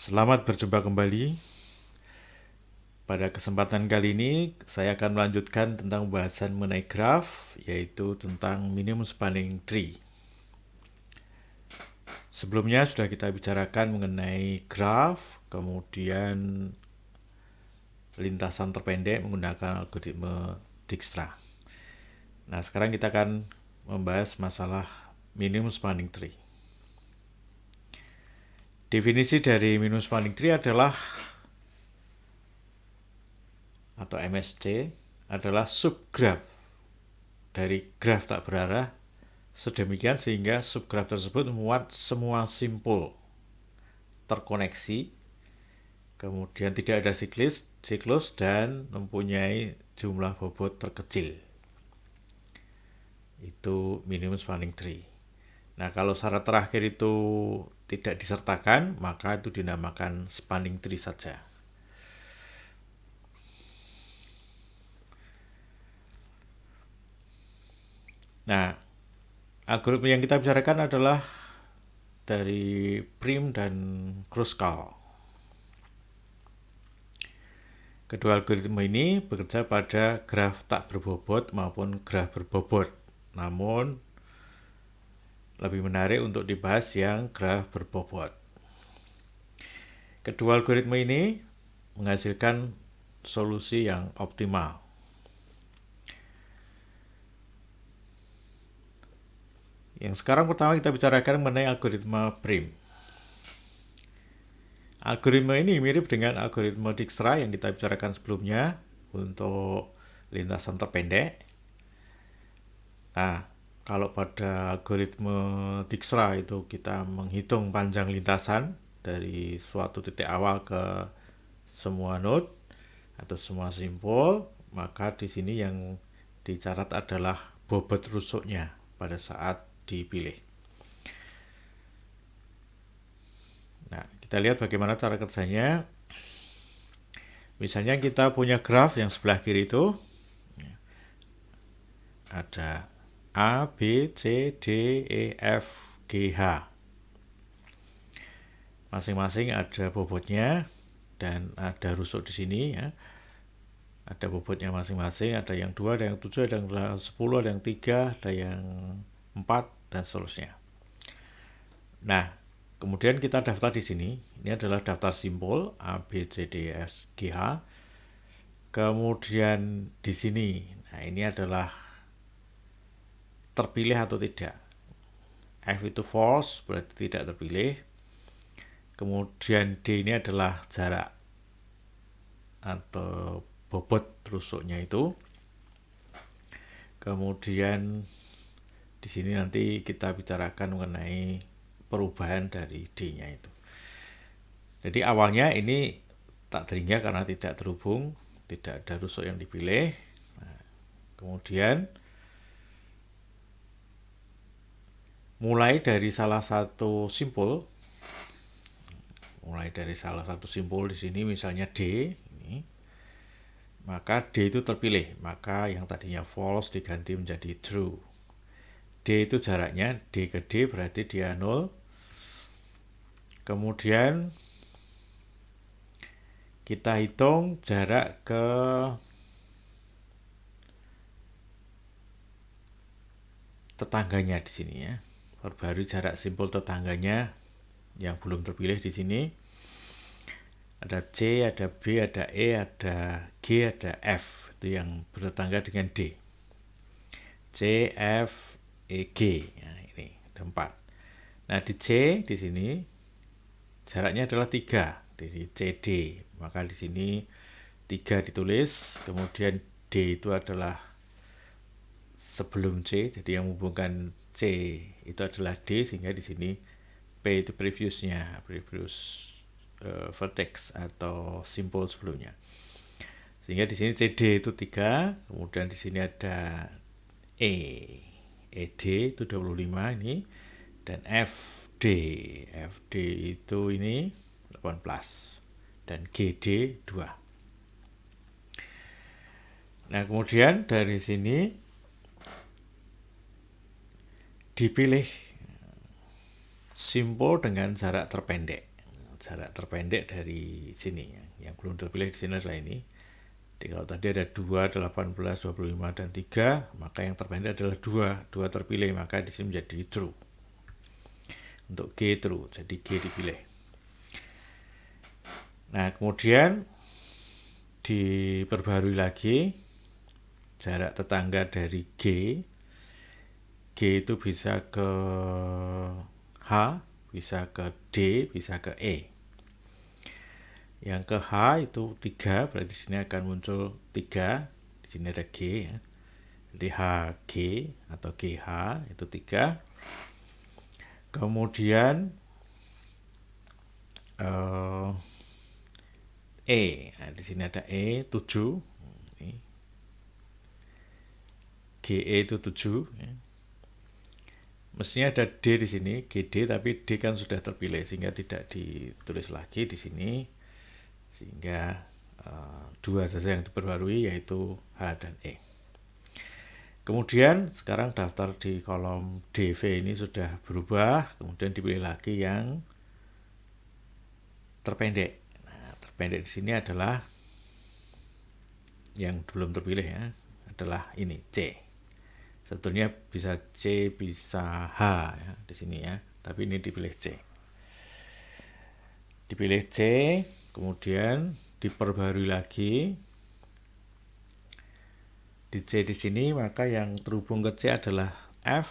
Selamat berjumpa kembali. Pada kesempatan kali ini, saya akan melanjutkan tentang pembahasan mengenai graf, yaitu tentang minimum spanning tree. Sebelumnya sudah kita bicarakan mengenai graf, kemudian lintasan terpendek menggunakan algoritma Dijkstra. Nah, sekarang kita akan membahas masalah minimum spanning tree. Definisi dari minimum spanning tree adalah atau MST adalah subgraf dari graf tak berarah sedemikian sehingga subgraf tersebut memuat semua simpul terkoneksi, kemudian tidak ada siklus dan mempunyai jumlah bobot terkecil. Itu minimum spanning tree. Nah, kalau syarat terakhir itu tidak disertakan, maka itu dinamakan spanning tree saja. Nah, algoritma yang kita bicarakan adalah dari Prim dan Kruskal. Kedua algoritma ini bekerja pada graf tak berbobot maupun graf berbobot. Namun, lebih menarik untuk dibahas yang graf berbobot. Kedua algoritma ini menghasilkan solusi yang optimal. Yang sekarang pertama kita bicarakan mengenai algoritma Prim. Algoritma ini mirip dengan algoritma Dijkstra yang kita bicarakan sebelumnya untuk lintasan terpendek. Nah, kalau pada algoritma Dijkstra itu kita menghitung panjang lintasan dari suatu titik awal ke semua node atau semua simpul, maka di sini yang dicatat adalah bobot rusuknya pada saat dipilih. Nah, kita lihat bagaimana cara kerjanya. Misalnya kita punya graf yang sebelah kiri itu ada A, B, C, D, E, F, G, H. Masing-masing ada bobotnya dan ada rusuk di sini ya. Ada bobotnya masing-masing, ada yang 2, ada yang 7, ada yang 10, ada yang 3, ada yang 4 dan seterusnya. Nah, kemudian kita daftar di sini. Ini adalah daftar simpul A, B, C, D, E, F, G, H. Kemudian di sini, nah ini adalah terpilih atau tidak. F itu false, berarti tidak terpilih. Kemudian D ini adalah jarak atau bobot rusuknya itu. Kemudian di sini nanti kita bicarakan mengenai perubahan dari D-nya itu. Jadi awalnya ini tak terhingga karena tidak terhubung, tidak ada rusuk yang dipilih. Nah, kemudian mulai dari salah satu simpul, di sini misalnya D, ini, maka D itu terpilih, maka yang tadinya false diganti menjadi true. D itu jaraknya, D ke D berarti dia 0. Kemudian kita hitung jarak ke tetangganya di sini ya. Perbarui jarak simpul tetangganya yang belum terpilih di sini. Ada C, ada B, ada E, ada G, ada F. Itu yang bertetangga dengan D. C, F, E, G. Nah, ini ada 4. Nah, di C di sini jaraknya adalah 3 dari CD. Maka di sini 3 ditulis, kemudian D itu adalah sebelum C, jadi yang menghubungkan C itu adalah D, sehingga di sini P itu previous vertex atau simpul sebelumnya. Sehingga di sini CD itu 3, kemudian di sini ada ED itu 25 ini, dan FD itu ini 18 dan GD 2. Nah, kemudian dari sini dipilih simpul dengan jarak terpendek. jarak terpendek dari sini. Yang belum terpilih di sini adalah ini. Jadi kalau tadi ada 2, 18, 25, dan 3, maka yang terpendek adalah 2. 2 terpilih, maka di sini menjadi true. Untuk G true, jadi G dipilih. Nah, kemudian diperbarui lagi jarak tetangga dari G. G itu bisa ke H, bisa ke D, bisa ke E. Yang ke H itu 3, berarti di sini akan muncul 3. Di sini ada G ya. Jadi HG atau GH itu 3. Kemudian E. Nah, di sini ada E 7. GE itu 7 ya. Mestinya ada D di sini, GD, tapi D kan sudah terpilih sehingga tidak ditulis lagi di sini. Sehingga 2 saja yang diperbarui, yaitu H dan E. Kemudian sekarang daftar di kolom DV ini sudah berubah, kemudian dipilih lagi yang terpendek. Nah, terpendek di sini adalah yang belum terpilih ya, adalah ini C. Sebetulnya bisa C, bisa H ya di sini ya, tapi ini dipilih C. Dipilih C, kemudian diperbarui lagi. Di C di sini maka yang terhubung ke C adalah F,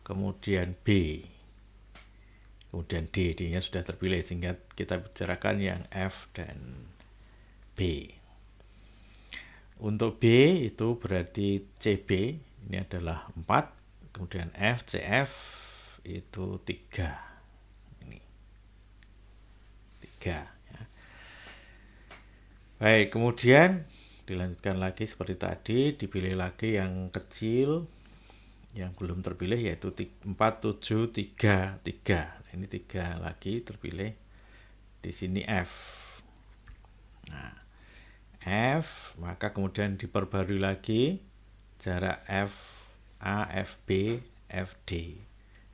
kemudian B, kemudian D. D-nya sudah terpilih sehingga kita bicarakan yang F dan B. Untuk B itu berarti CB, ini adalah 4, kemudian F, CF itu 3. Ini 3 ya. Baik, kemudian dilanjutkan lagi seperti tadi, dipilih lagi yang kecil, yang belum terpilih yaitu 4, 7, 3, 3. Ini 3 lagi terpilih. Di sini F. Nah, F, maka kemudian diperbarui lagi jarak FA, FB, FD.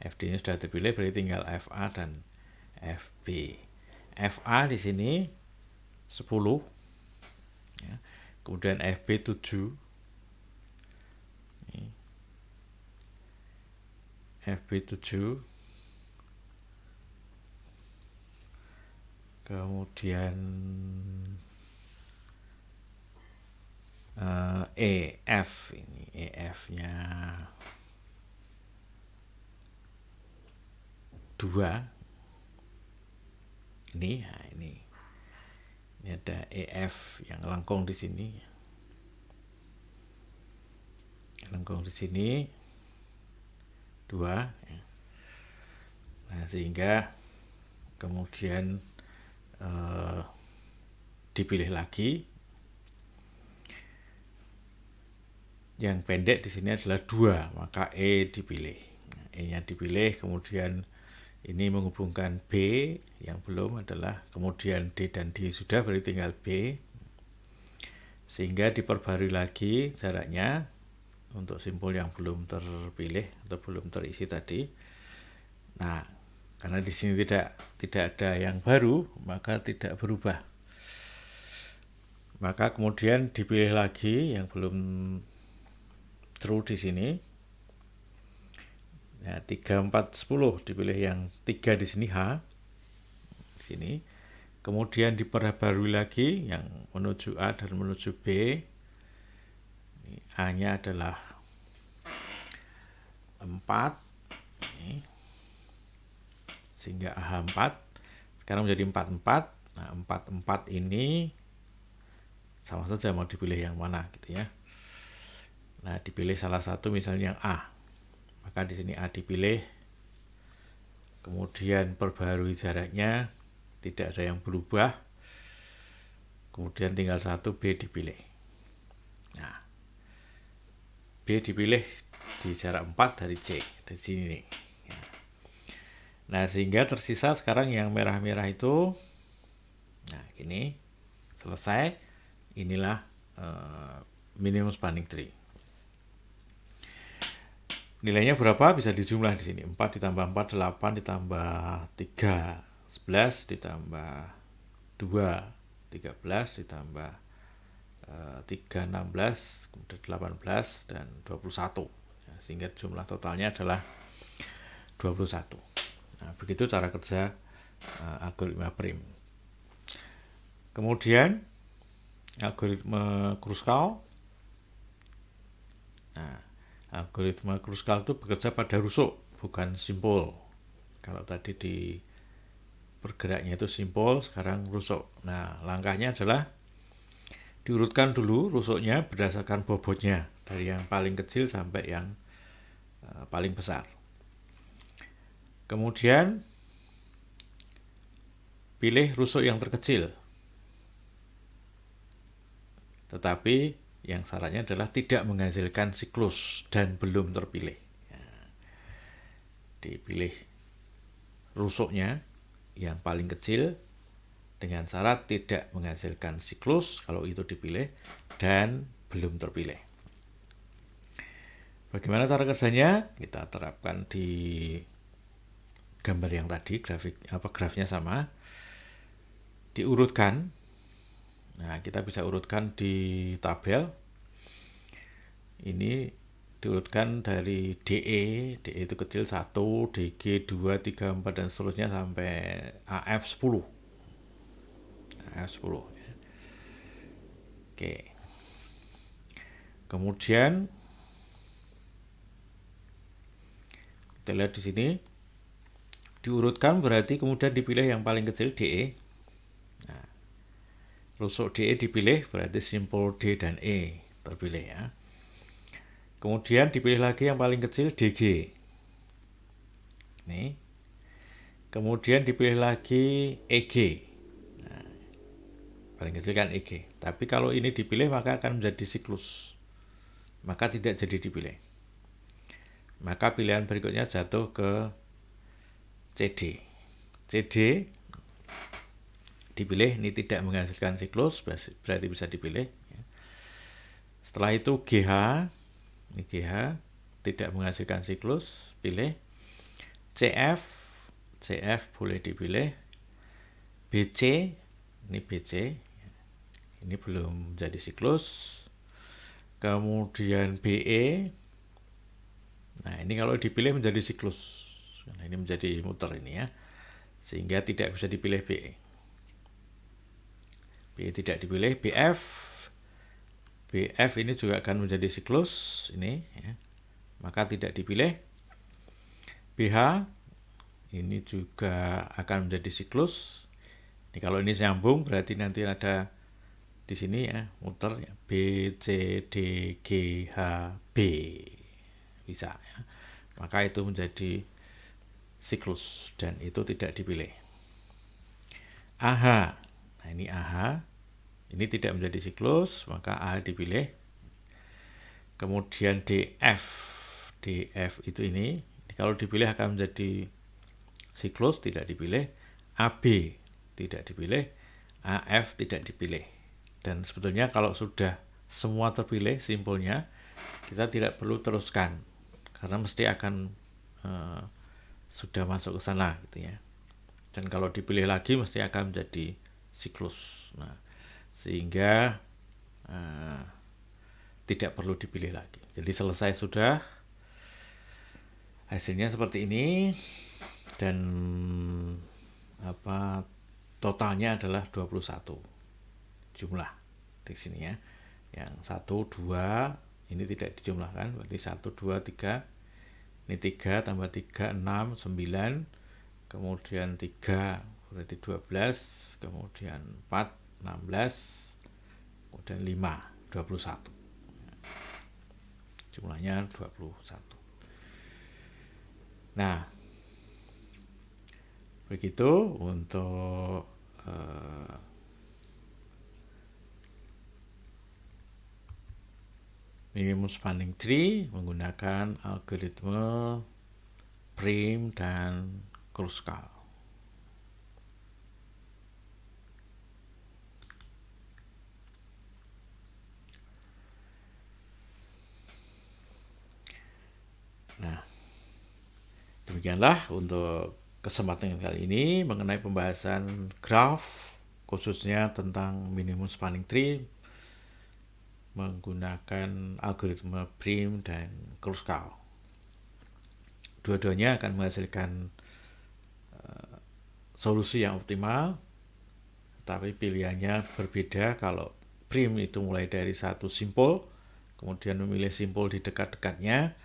FD ini sudah terpilih, berarti tinggal FA dan FB. FA di sini 10, ya. Kemudian FB 7, FB 7, kemudian EF, ini EF-nya 2. Ini, nah ini ada EF yang lengkung di sini. Lengkung di sini 2 ya. Nah, sehingga kemudian dipilih lagi. Yang pendek di sini adalah 2, maka E dipilih. Nah, E-nya dipilih, kemudian ini menghubungkan B, yang belum adalah, kemudian D dan D sudah, berarti tinggal B. Sehingga diperbarui lagi jaraknya untuk simpul yang belum terpilih atau belum terisi tadi. Nah, karena di sini tidak ada yang baru, maka tidak berubah. Maka kemudian dipilih lagi yang belum true di sini. Nah, 3, 4, 10 dipilih yang 3 di sini H. Di sini. Kemudian diperbarui lagi yang menuju A dan menuju B. Ini A-nya adalah 4. Ini. Sehingga AH 4. Sekarang menjadi 4, 4. Nah, 4, 4 ini sama saja mau dipilih yang mana gitu ya. Nah, dipilih salah satu misalnya yang A. Maka di sini A dipilih. Kemudian perbarui jaraknya, tidak ada yang berubah. Kemudian tinggal satu, B dipilih. Nah, B dipilih di jarak 4 dari C, dari sini nih. Nah, sehingga tersisa sekarang yang merah-merah itu. Nah, ini selesai. Inilah minimum spanning tree. Nilainya berapa? Bisa dijumlah di sini. 4 ditambah 4, 8 ditambah 3, 11 13 ditambah 2, 13 ditambah 3, 16, kemudian 18, dan 21. Ya, sehingga jumlah totalnya adalah 21. Nah, begitu cara kerja algoritma prim. Kemudian algoritma Kruskal. Nah, algoritma Kruskal itu bekerja pada rusuk, bukan simpul. Kalau tadi di bergeraknya itu simpul, sekarang rusuk. Nah, langkahnya adalah diurutkan dulu rusuknya berdasarkan bobotnya, dari yang paling kecil sampai yang paling besar. Kemudian pilih rusuk yang terkecil. Tetapi yang syaratnya adalah tidak menghasilkan siklus dan belum terpilih. Ya. Dipilih rusuknya yang paling kecil dengan syarat tidak menghasilkan siklus kalau itu dipilih dan belum terpilih. Bagaimana cara kerjanya? Kita terapkan di gambar yang tadi, grafnya sama. Diurutkan. Nah, kita bisa urutkan di tabel. Ini diurutkan dari DE itu kecil 1, DG 2, 3, 4 dan seterusnya sampai AF 10. AF 10 ya. Oke. Kemudian kita lihat di sini diurutkan berarti kemudian dipilih yang paling kecil DE. Nah, rusuk DE dipilih berarti simpul D dan E terpilih ya. Kemudian dipilih lagi yang paling kecil DG. Nih. Kemudian dipilih lagi EG. Nah, paling kecil kan EG. Tapi kalau ini dipilih maka akan menjadi siklus. Maka tidak jadi dipilih. Maka pilihan berikutnya jatuh ke CD. CD dipilih, ini tidak menghasilkan siklus, berarti bisa dipilih. Setelah itu GH, ini GH tidak menghasilkan siklus, pilih. CF boleh dipilih. BC, ini BC, ini belum jadi siklus. Kemudian BE, nah ini kalau dipilih menjadi siklus. Nah, ini menjadi muter ini ya, sehingga tidak bisa dipilih BE. BE tidak dipilih. BF ini juga akan menjadi siklus ini ya, maka tidak dipilih. BH ini juga akan menjadi siklus. Ini kalau ini nyambung berarti nanti ada di sini ya muter ya, B, C, D, G, H, B bisa ya. Maka itu menjadi siklus dan itu tidak dipilih. AH, nah ini AH ini tidak menjadi siklus, maka A dipilih. Kemudian DF itu ini kalau dipilih akan menjadi siklus, tidak dipilih. AB tidak dipilih. AF tidak dipilih. Dan sebetulnya kalau sudah semua terpilih simpulnya, kita tidak perlu teruskan karena mesti akan sudah masuk ke sana gitu ya. Dan kalau dipilih lagi mesti akan menjadi siklus. Nah, sehingga tidak perlu dipilih lagi. Jadi selesai sudah, hasilnya seperti ini dan totalnya adalah 21 jumlah di sini ya. Yang 1, 2 ini tidak dijumlahkan, berarti 1, 2, 3. Ini 3 tambah 3, 6, 9. Kemudian 3 berarti 12, kemudian 4, 16, kemudian 5, 21. Jumlahnya 21. Nah, begitu untuk minimum spanning tree menggunakan algoritma prim dan Kruskal. Nah, demikianlah untuk kesempatan kali ini mengenai pembahasan graph, khususnya tentang minimum spanning tree menggunakan algoritma Prim dan Kruskal. Dua-duanya akan menghasilkan solusi yang optimal, tapi pilihannya berbeda. Kalau Prim itu mulai dari satu simpul, kemudian memilih simpul di dekat-dekatnya,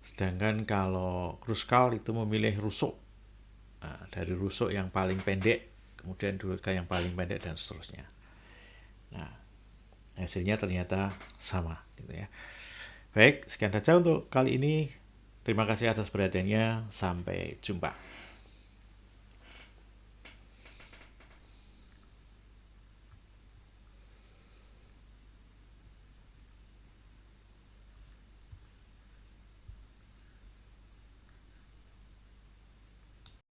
sedangkan kalau Kruskal itu memilih rusuk. Nah, dari rusuk yang paling pendek, kemudian diurutkan yang paling pendek dan seterusnya. Nah, hasilnya ternyata sama, gitu ya. Baik, sekian saja untuk kali ini. Terima kasih atas perhatiannya. Sampai jumpa.